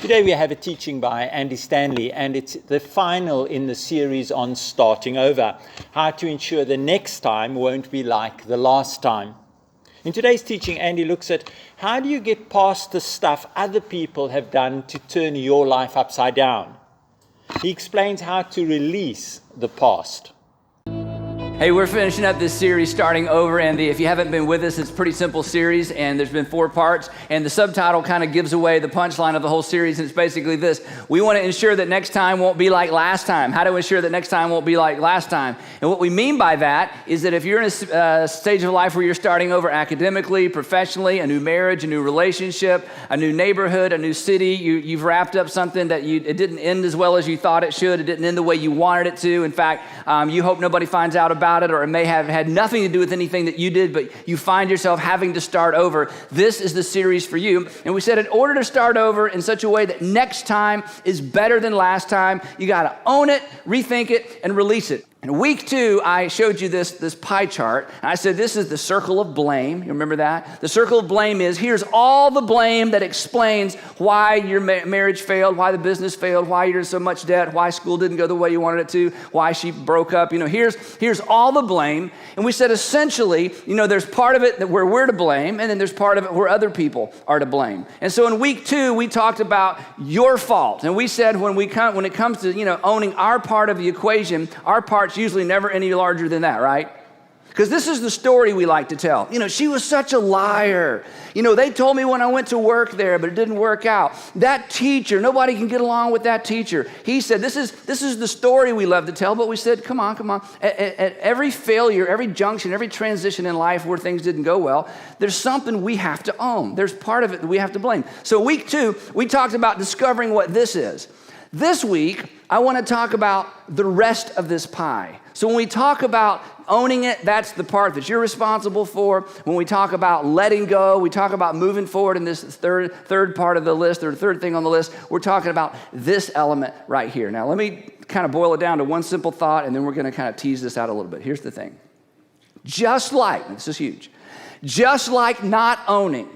Today we have a teaching by Andy Stanley, and it's the final in the series on starting over, how to ensure the next time won't be like the last time. In today's teaching, Andy looks at how do you get past the stuff other people have done to turn your life upside down. He explains how to release the past. Hey, we're finishing up this series, Starting Over, and if you haven't been with us, it's a pretty simple series, and there's been 4 parts, and the subtitle kind of gives away the punchline of the whole series, and it's basically this: we want to ensure that next time won't be like last time. How to ensure that next time won't be like last time? And what we mean by that is that if you're in a stage of life where you're starting over academically, professionally, a new marriage, a new relationship, a new neighborhood, a new city, you've wrapped up something that it didn't end as well as you thought it should, it didn't end the way you wanted it to. In fact, you hope nobody finds out about it, or it may have had nothing to do with anything that you did, but you find yourself having to start over. This is the series for you. And we said in order to start over in such a way that next time is better than last time, you got to own it, rethink it, and release it. In week 2, I showed you this pie chart, and I said this is the circle of blame. You remember that? The circle of blame is, here's all the blame that explains why your marriage failed, why the business failed, why you're in so much debt, why school didn't go the way you wanted it to, why she broke up. Here's all the blame. And we said essentially, there's part of it that where we're to blame, and then there's part of it where other people are to blame. And so in week 2, we talked about your fault. And we said when it comes to, owning our part of the equation, our part's usually never any larger than that, right? Because this is the story we like to tell. She was such a liar. They told me when I went to work there, but it didn't work out. That teacher, nobody can get along with that teacher. He said, this is the story we love to tell, but we said, come on. At every failure, every junction, every transition in life where things didn't go well, there's something we have to own. There's part of it that we have to blame. So week 2, we talked about discovering what this is. This week, I want to talk about the rest of this pie. So when we talk about owning it, that's the part that you're responsible for. When we talk about letting go, we talk about moving forward in this third part of the list, or third thing on the list. We're talking about this element right here. Now, let me kind of boil it down to one simple thought, and then we're going to kind of tease this out a little bit. Here's the thing. This is huge, just like not owning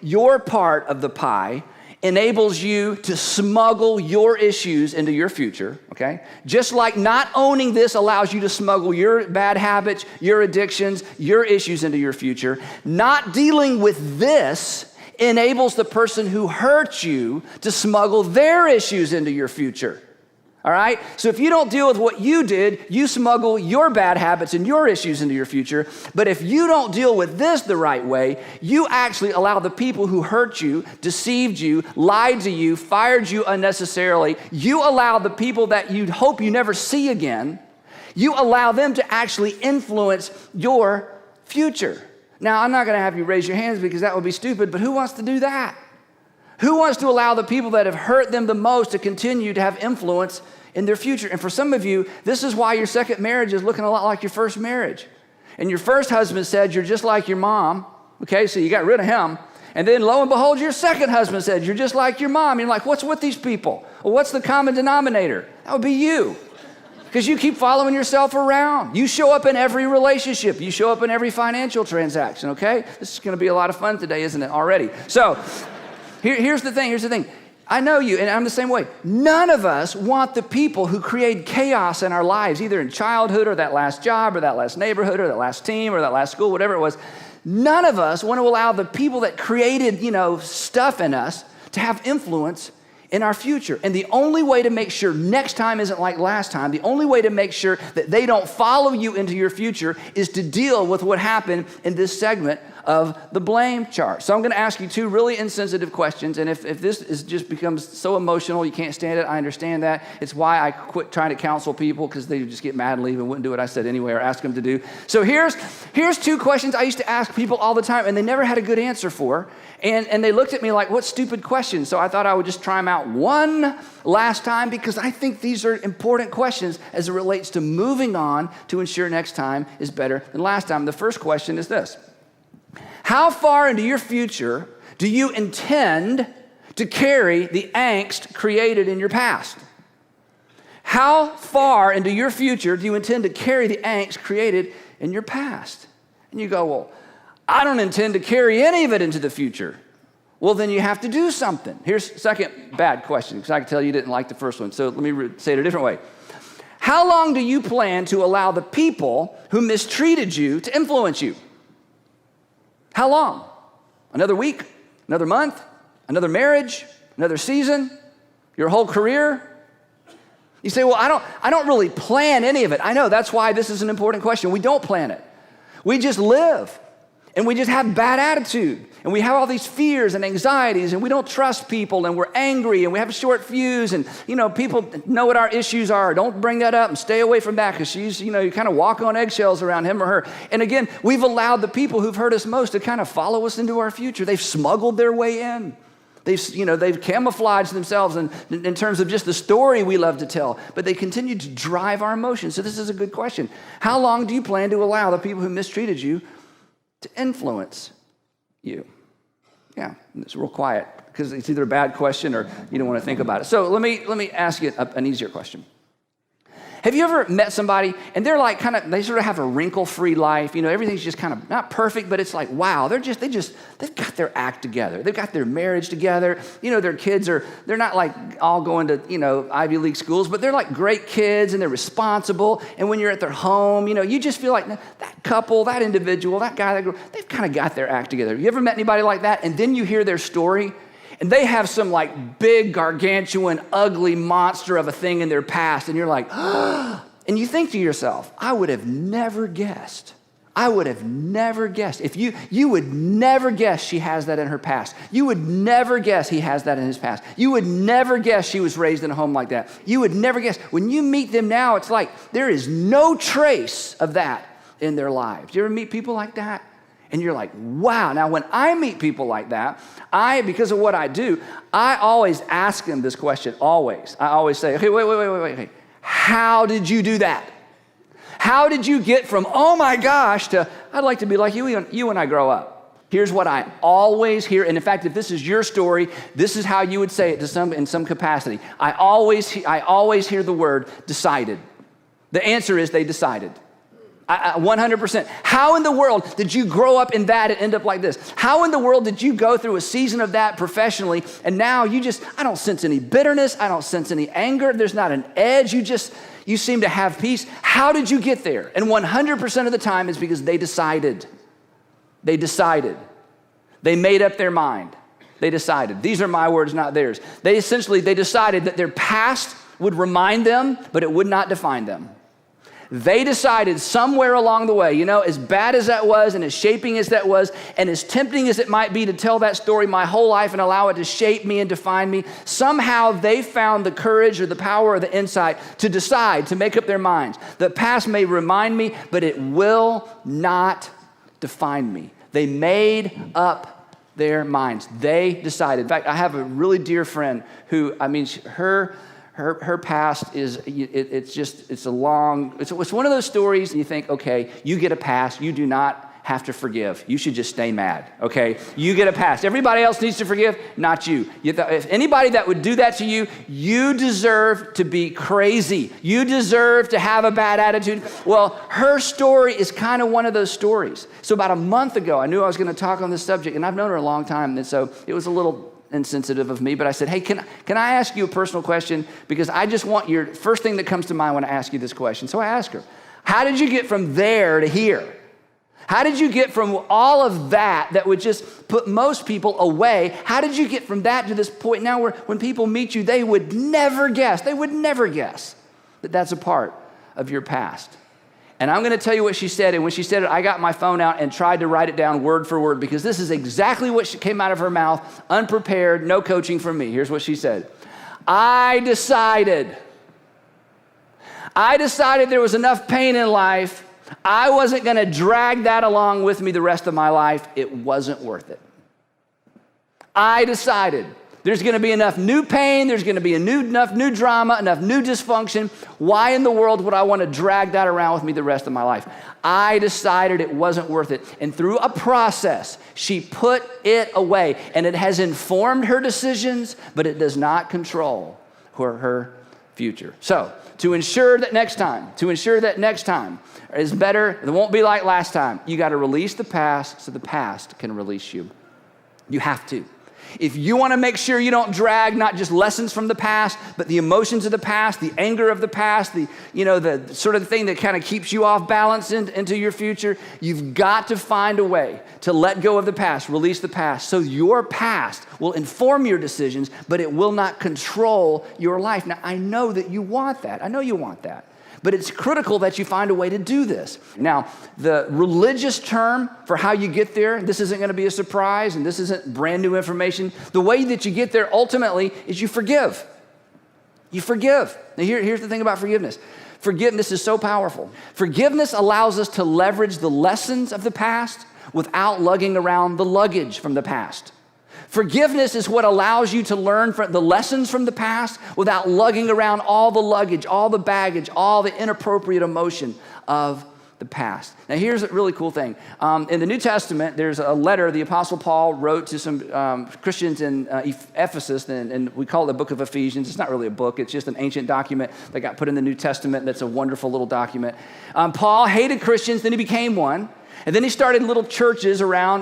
your part of the pie enables you to smuggle your issues into your future, okay? Just like not owning this allows you to smuggle your bad habits, your addictions, your issues into your future, not dealing with this enables the person who hurt you to smuggle their issues into your future. All right? So if you don't deal with what you did, you smuggle your bad habits and your issues into your future. But if you don't deal with this the right way, you actually allow the people who hurt you, deceived you, lied to you, fired you unnecessarily, you allow the people that you'd hope you never see again, you allow them to actually influence your future. Now, I'm not going to have you raise your hands because that would be stupid, but who wants to do that? Who wants to allow the people that have hurt them the most to continue to have influence in their future? And for some of you, this is why your second marriage is looking a lot like your first marriage. And your first husband said, you're just like your mom. Okay, so you got rid of him. And then lo and behold, your second husband said, you're just like your mom. You're like, what's with these people? Well, what's the common denominator? That would be you. Because you keep following yourself around. You show up in every relationship. You show up in every financial transaction, okay? This is going to be a lot of fun today, isn't it, already? So Here's the thing. I know you, and I'm the same way. None of us want the people who create chaos in our lives, either in childhood or that last job or that last neighborhood or that last team or that last school, whatever it was. None of us want to allow the people that created, stuff in us to have influence in our future. And the only way to make sure next time isn't like last time, the only way to make sure that they don't follow you into your future is to deal with what happened in this segment of the blame chart. So I'm going to ask you 2 really insensitive questions, and if this just becomes so emotional, you can't stand it, I understand that. It's why I quit trying to counsel people, because they just get mad and leave and wouldn't do what I said anyway or ask them to do. So here's 2 questions I used to ask people all the time, and they never had a good answer for, and they looked at me like, what stupid questions? So I thought I would just try them out one last time, because I think these are important questions as it relates to moving on to ensure next time is better than last time. The first question is this: how far into your future do you intend to carry the angst created in your past? How far into your future do you intend to carry the angst created in your past? And you go, well, I don't intend to carry any of it into the future. well, then you have to do something. Here's the second bad question, because I can tell you didn't like the first one. So let me say it a different way. How long do you plan to allow the people who mistreated you to influence you? How long? Another week? Another month? Another marriage? Another season? Your whole career? You say, well, I don't really plan any of it. I know, that's why this is an important question. We don't plan it. We just live, and we just have bad attitude, and we have all these fears and anxieties, and we don't trust people, and we're angry, and we have a short fuse, and, people know what our issues are. Don't bring that up and stay away from that, because she's, you kind of walk on eggshells around him or her. And again, we've allowed the people who've hurt us most to kind of follow us into our future. They've smuggled their way in. They've camouflaged themselves in terms of just the story we love to tell, but they continue to drive our emotions. So this is a good question. How long do you plan to allow the people who mistreated you to influence you? Yeah, it's real quiet because it's either a bad question or you don't want to think about it. So let me ask you an easier question. Have you ever met somebody and they're like they sort of have a wrinkle-free life? Everything's just kind of not perfect, but it's like, wow, they've got their act together. They've got their marriage together. Their kids they're not like all going to, Ivy League schools, but they're like great kids and they're responsible. And when you're at their home, you just feel like that couple, that individual, that guy, that girl, they've kind of got their act together. You ever met anybody like that? And then you hear their story and they have some like big, gargantuan, ugly monster of a thing in their past. And you're like, and you think to yourself, I would have never guessed. I would have never guessed. If you would never guess she has that in her past. You would never guess he has that in his past. You would never guess she was raised in a home like that. You would never guess. When you meet them now, it's like there is no trace of that in their lives. You ever meet people like that? And you're like, wow. Now, when I meet people like that, because of what I do, I always ask them this question, always. I always say, okay, wait. How did you do that? How did you get from, oh my gosh, to, I'd like to be like you when I grow up? Here's what I always hear, and in fact, if this is your story, this is how you would say it in some capacity. I always hear the word decided. The answer is they decided. 100%. How in the world did you grow up in that and end up like this? How in the world did you go through a season of that professionally and now I don't sense any bitterness, I don't sense any anger, there's not an edge, you seem to have peace. How did you get there? And 100% of the time it's because they decided. They decided. They made up their mind. They decided. These are my words, not theirs. They decided that their past would remind them, but it would not define them. They decided somewhere along the way, as bad as that was and as shaping as that was and as tempting as it might be to tell that story my whole life and allow it to shape me and define me, somehow they found the courage or the power or the insight to decide, to make up their minds. The past may remind me, but it will not define me. They made up their minds. They decided. In fact, I have a really dear friend who, her past is, it's one of those stories and you think, okay, you get a pass, you do not have to forgive. You should just stay mad, okay? You get a pass. Everybody else needs to forgive, not you. If anybody that would do that to you, you deserve to be crazy. You deserve to have a bad attitude. Well, her story is kind of one of those stories. So about a month ago, I knew I was going to talk on this subject, and I've known her a long time, and so it was a little insensitive of me, but I said, hey, can I ask you a personal question? Because I just want your first thing that comes to mind when I ask you this question. So I asked her, how did you get from there to here? How did you get from all of that would just put most people away? How did you get from that to this point now where when people meet you, they would never guess that that's a part of your past? And I'm going to tell you what she said. And when she said it, I got my phone out and tried to write it down word for word because this is exactly what came out of her mouth, unprepared, no coaching from me. Here's what she said. I decided there was enough pain in life. I wasn't going to drag that along with me the rest of my life. It wasn't worth it. I decided there's going to be enough new pain. There's going to be enough new drama, enough new dysfunction. Why in the world would I want to drag that around with me the rest of my life? I decided it wasn't worth it. And through a process, she put it away. And it has informed her decisions, but it does not control her future. So to ensure that next time is better, it won't be like last time, you got to release the past so the past can release you. You have to. If you want to make sure you don't drag not just lessons from the past, but the emotions of the past, the anger of the past, the sort of thing that kind of keeps you off balance into your future, you've got to find a way to let go of the past, release the past, so your past will inform your decisions, but it will not control your life. Now, I know that you want that. I know you want that. But it's critical that you find a way to do this. Now, the religious term for how you get there, this isn't going to be a surprise, and this isn't brand new information. The way that you get there ultimately is you forgive. You forgive. Now, here's the thing about forgiveness. Forgiveness is so powerful. Forgiveness allows us to leverage the lessons of the past without lugging around the luggage from the past. Forgiveness is what allows you to learn from the lessons from the past without lugging around all the luggage, all the baggage, all the inappropriate emotion of the past. Now, here's a really cool thing. In the New Testament, there's a letter the Apostle Paul wrote to some Christians in Ephesus, and we call it the book of Ephesians. It's not really a book. It's just an ancient document that got put in the New Testament that's a wonderful little document. Paul hated Christians, then he became one. And then he started little churches around,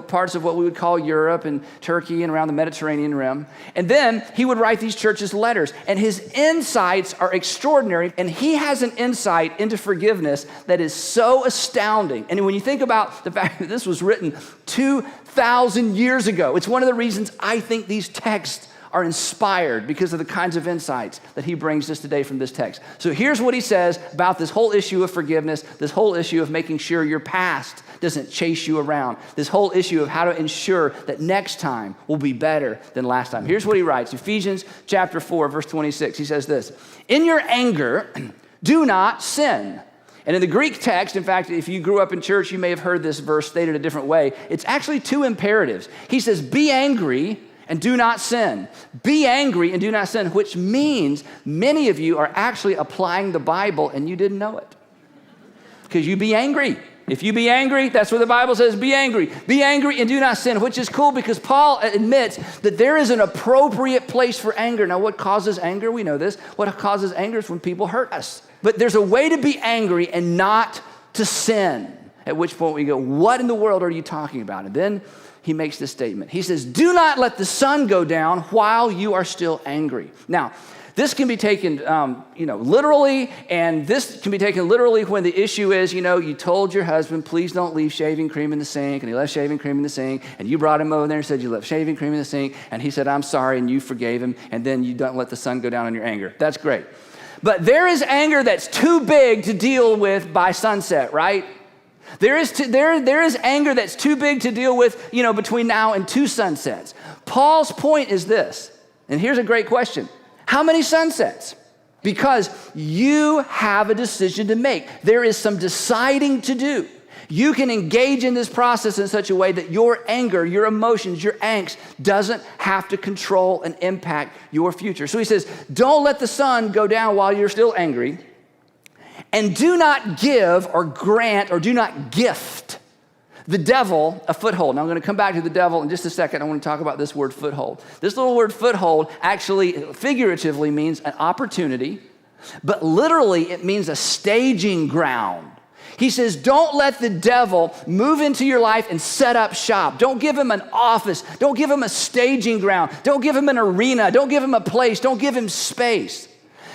parts of what we would call Europe and Turkey and around the Mediterranean rim. And then he would write these churches letters. And his insights are extraordinary. And he has an insight into forgiveness that is so astounding. And when you think about the fact that this was written 2,000 years ago, it's one of the reasons I think these texts are inspired because of the kinds of insights that he brings us today from this text. So here's what he says about this whole issue of forgiveness, this whole issue of making sure your past doesn't chase you around, this whole issue of how to ensure that next time will be better than last time. Here's what he writes, Ephesians chapter 4, verse 26. He says this, "In your anger, do not sin." And in the Greek text, in fact, if you grew up in church, you may have heard this verse stated a different way. It's actually two imperatives. He says, be angry and do not sin. Be angry and do not sin, which means many of you are actually applying the Bible and you didn't know it. Because you be angry. If you be angry, that's what the Bible says, be angry. Be angry and do not sin, which is cool because Paul admits that there is an appropriate place for anger. Now, what causes anger? We know this. What causes anger is when people hurt us. But there's a way to be angry and not to sin, at which point we go, what in the world are you talking about? And then he makes this statement. He says, do not let the sun go down while you are still angry. Now, this can be taken, literally, and this can be taken literally when the issue is, you told your husband, please don't leave shaving cream in the sink, and he left shaving cream in the sink, and you brought him over there and said you left shaving cream in the sink, and he said, I'm sorry, and you forgave him, and then you don't let the sun go down on your anger. That's great. But there is anger that's too big to deal with by sunset, right? There is anger that's too big to deal with, between now and two sunsets. Paul's point is this, and here's a great question. How many sunsets? Because you have a decision to make. There is some deciding to do. You can engage in this process in such a way that your anger, your emotions, your angst doesn't have to control and impact your future. So he says, don't let the sun go down while you're still angry. And do not give or grant or do not gift the devil a foothold. Now, I'm going to come back to the devil in just a second. I want to talk about this word foothold. This little word foothold actually figuratively means an opportunity, but literally it means a staging ground. He says, don't let the devil move into your life and set up shop. Don't give him an office. Don't give him a staging ground. Don't give him an arena. Don't give him a place. Don't give him space.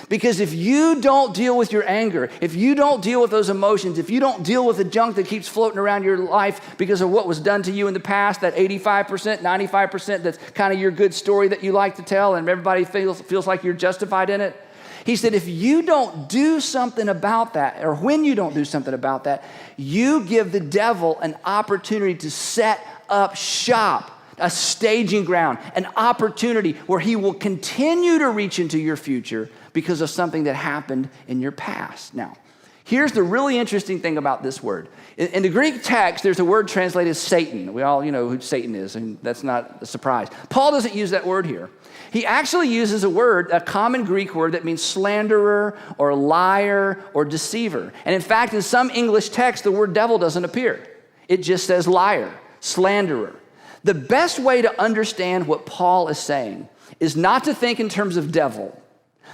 Because if you don't deal with your anger, if you don't deal with those emotions, if you don't deal with the junk that keeps floating around your life because of what was done to you in the past, that 85%, 95% that's kind of your good story that you like to tell and everybody feels like you're justified in it, he said, if you don't do something about that, or when you don't do something about that, you give the devil an opportunity to set up shop, a staging ground, an opportunity where he will continue to reach into your future because of something that happened in your past. Now, here's the really interesting thing about this word. In the Greek text, there's a word translated Satan. We all know who Satan is, and that's not a surprise. Paul doesn't use that word here. He actually uses a common Greek word that means slanderer or liar or deceiver. And in fact, in some English texts, the word devil doesn't appear. It just says liar, slanderer. The best way to understand what Paul is saying is not to think in terms of devil.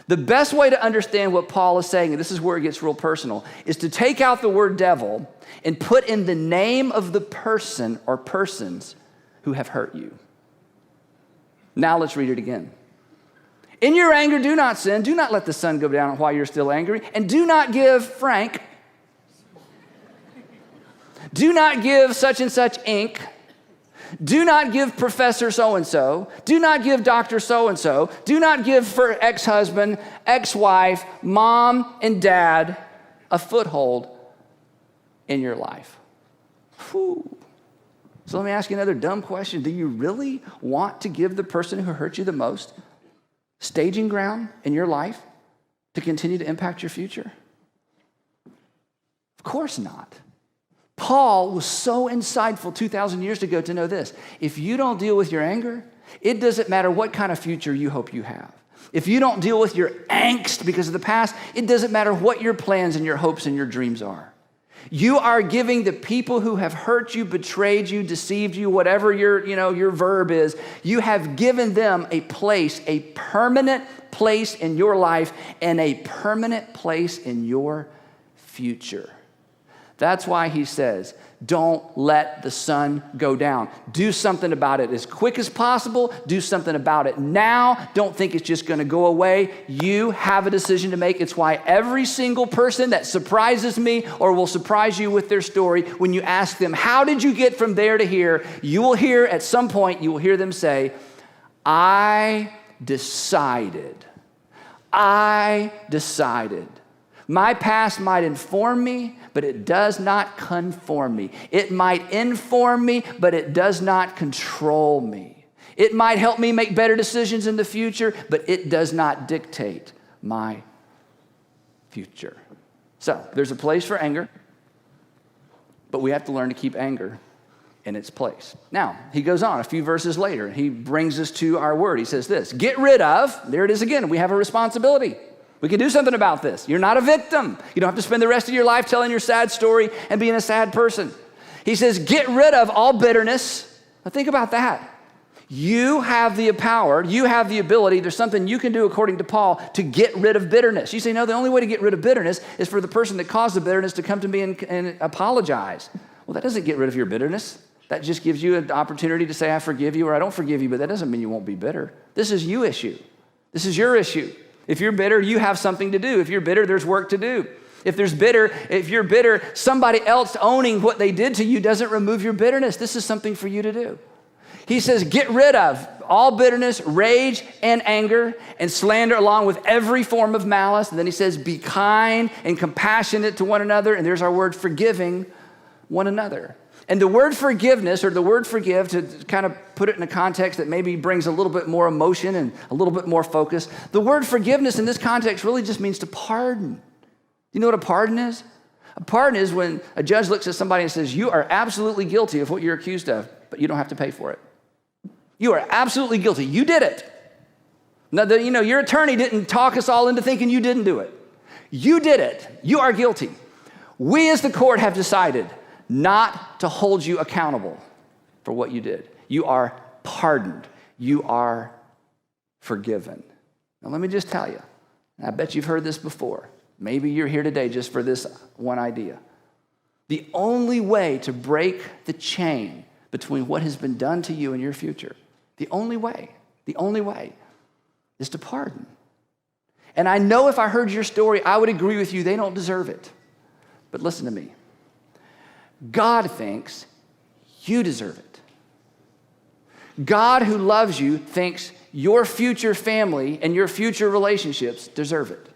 The best way to understand what Paul is saying, and this is where it gets real personal, is to take out the word devil and put in the name of the person or persons who have hurt you. Now let's read it again. In your anger, do not sin. Do not let the sun go down while you're still angry. And do not give Frank, do not give such and such ink. Do not give Professor so-and-so. Do not give Dr. so-and-so. Do not give for ex-husband, ex-wife, mom, and dad a foothold in your life. Whew. So let me ask you another dumb question. Do you really want to give the person who hurt you the most staging ground in your life to continue to impact your future? Of course not. Paul was so insightful 2,000 years ago to know this. If you don't deal with your anger, it doesn't matter what kind of future you hope you have. If you don't deal with your angst because of the past, it doesn't matter what your plans and your hopes and your dreams are. You are giving the people who have hurt you, betrayed you, deceived you, whatever your verb is, you have given them a place, a permanent place in your life and a permanent place in your future. That's why he says, don't let the sun go down. Do something about it as quick as possible. Do something about it now. Don't think it's just going to go away. You have a decision to make. It's why every single person that surprises me or will surprise you with their story, when you ask them, how did you get from there to here? You will hear at some point, you will hear them say, I decided. My past might inform me, but it does not conform me. It might inform me, but it does not control me. It might help me make better decisions in the future, but it does not dictate my future. So there's a place for anger, but we have to learn to keep anger in its place. Now, he goes on a few verses later. He brings us to our word. He says this, get rid of, there it is again, we have a responsibility. We can do something about this. You're not a victim. You don't have to spend the rest of your life telling your sad story and being a sad person. He says, get rid of all bitterness. Now think about that. You have the power, you have the ability, there's something you can do according to Paul to get rid of bitterness. You say, no, the only way to get rid of bitterness is for the person that caused the bitterness to come to me and apologize. Well, that doesn't get rid of your bitterness. That just gives you an opportunity to say, I forgive you or I don't forgive you, but that doesn't mean you won't be bitter. This is you issue. This is your issue. If you're bitter, you have something to do. If you're bitter, there's work to do. If you're bitter, somebody else owning what they did to you doesn't remove your bitterness. This is something for you to do. He says, get rid of all bitterness, rage, and anger, and slander along with every form of malice. And then he says, be kind and compassionate to one another. And there's our word, forgiving one another. And the word forgiveness, or the word forgive, to kind of put it in a context that maybe brings a little bit more emotion and a little bit more focus, the word forgiveness in this context really just means to pardon. Do you know what a pardon is? A pardon is when a judge looks at somebody and says, you are absolutely guilty of what you're accused of, but you don't have to pay for it. You are absolutely guilty. You did it. Now, your attorney didn't talk us all into thinking you didn't do it. You did it. You are guilty. We as the court have decided not to hold you accountable for what you did. You are pardoned. You are forgiven. Now, let me just tell you, I bet you've heard this before. Maybe you're here today just for this one idea. The only way to break the chain between what has been done to you and your future, the only way is to pardon. And I know if I heard your story, I would agree with you, they don't deserve it. But listen to me. God thinks you deserve it. God who loves you thinks your future family and your future relationships deserve it.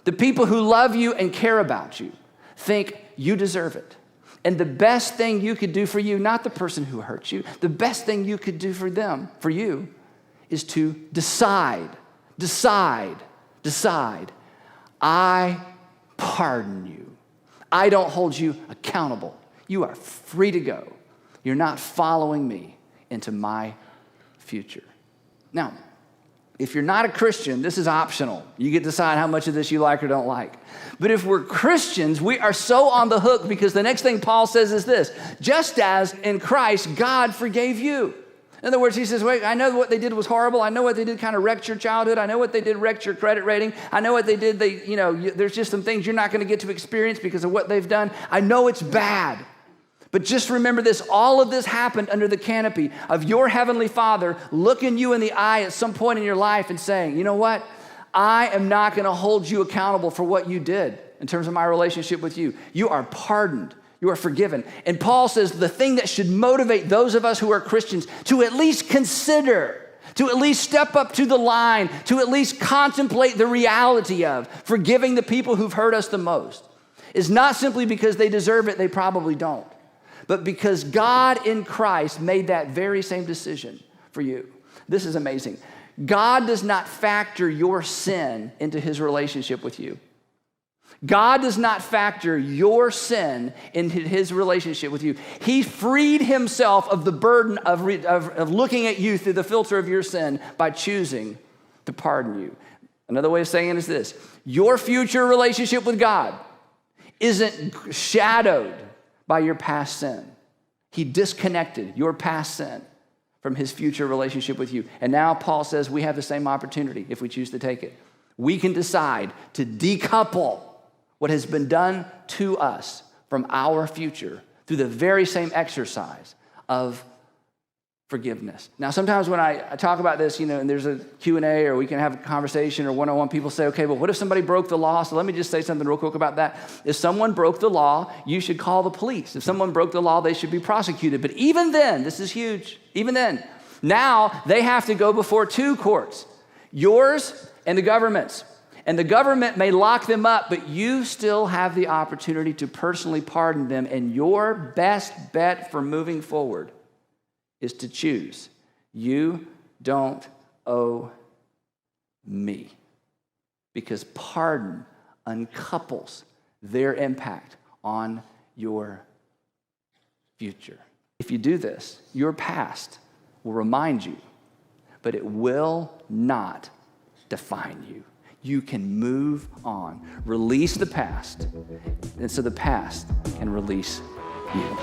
The people who love you and care about you think you deserve it. And the best thing you could do for you, not the person who hurt you, the best thing you could do for them, for you, is to decide, I pardon you. I don't hold you accountable. You are free to go. You're not following me into my future. Now, if you're not a Christian, this is optional. You get to decide how much of this you like or don't like. But if we're Christians, we are so on the hook because the next thing Paul says is this, just as in Christ, God forgave you. In other words, he says, wait, I know what they did was horrible. I know what they did kind of wrecked your childhood. I know what they did wrecked your credit rating. I know what they did. There's just some things you're not going to get to experience because of what they've done. I know it's bad. But just remember this, all of this happened under the canopy of your Heavenly Father looking you in the eye at some point in your life and saying, you know what? I am not going to hold you accountable for what you did in terms of my relationship with you. You are pardoned. You are forgiven. And Paul says the thing that should motivate those of us who are Christians to at least consider, to at least step up to the line, to at least contemplate the reality of forgiving the people who've hurt us the most, is not simply because they deserve it, they probably don't, but because God in Christ made that very same decision for you. This is amazing. God does not factor your sin into his relationship with you. God does not factor your sin into his relationship with you. He freed himself of the burden of looking at you through the filter of your sin by choosing to pardon you. Another way of saying it is this: your future relationship with God isn't shadowed by your past sin. He disconnected your past sin from his future relationship with you. And now Paul says we have the same opportunity if we choose to take it. We can decide to decouple what has been done to us from our future through the very same exercise of forgiveness. Now, sometimes when I talk about this, and there's a Q&A or we can have a conversation or one-on-one, people say, okay, well, what if somebody broke the law? So let me just say something real quick about that. If someone broke the law, you should call the police. If someone broke the law, they should be prosecuted. But even then, this is huge, even then, now they have to go before two courts, yours and the government's. And the government may lock them up, but you still have the opportunity to personally pardon them. And your best bet for moving forward is to choose, you don't owe me. Because pardon uncouples their impact on your future. If you do this, your past will remind you, but it will not define you. You can move on. Release the past, and so the past can release you.